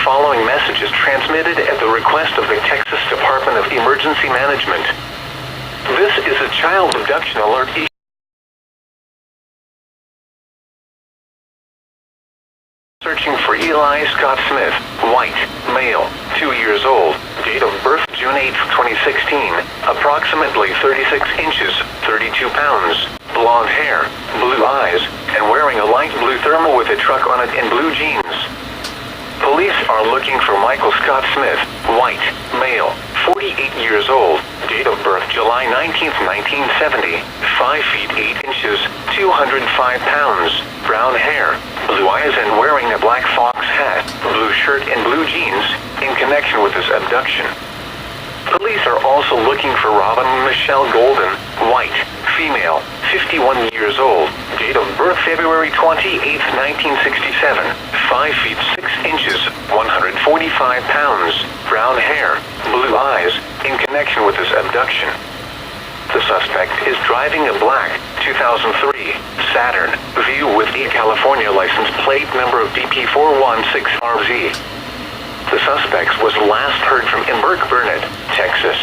following message is transmitted at the request of the Texas Department of Emergency Management. This is a child abduction alert. Searching for Eli Scott Smith, white, male, 2 years old, date of birth June 8, 2016, approximately 36 inches, 32 pounds, blonde hair, blue eyes, and wearing a light blue thermal with a truck on it and blue jeans. Police are looking for Michael Scott Smith, white, male, 48 years old, date of birth July 19, 1970, 5 feet 8 inches, 205 pounds, brown hair, blue eyes and wearing a black fox hat, blue shirt and blue jeans, in connection with this abduction. Police are also looking for Robin Michelle Golden, white, female, 51 years old, date of birth February 28, 1967, 5 feet 6 inches, 145 pounds, brown hair, blue eyes, in connection with this abduction. The suspect is driving a black 2003 Saturn View with a California license plate number of BP416RZ. The suspect was last heard from in Burke Burnett, Texas.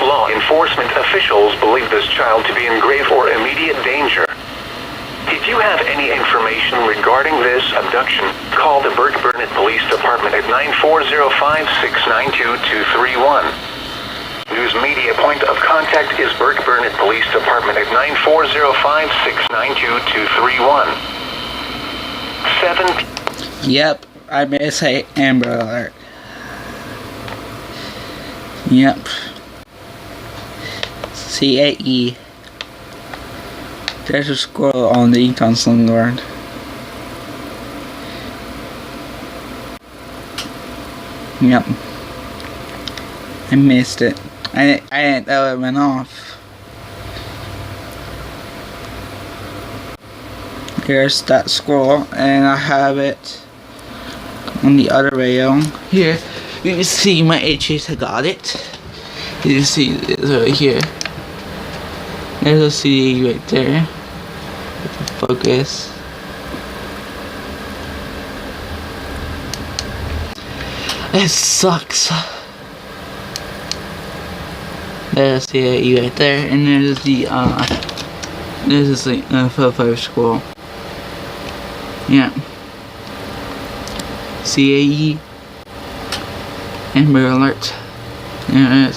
Law enforcement officials believe this child to be in grave or immediate danger. If you have any information regarding this abduction, call the Burke Burnett Police Department at 940-569-2231. News media point of contact is Burke Burnett Police Department at 940-569-2231. 7. Yep, I better say Amber Alert. Yep. CAE. There's a squirrel on the Econ Sling Guard. Yep. I missed it. I didn't know it went off. Here's that squirrel, and I have it on the other rail. Here, you can see my itches. I got it. You can see it right here. There's a CD right there. Focus. It sucks. There's the CAE right there, and there's the there's the 5 squirrel. Yeah. CAE. Amber Alert. There it is.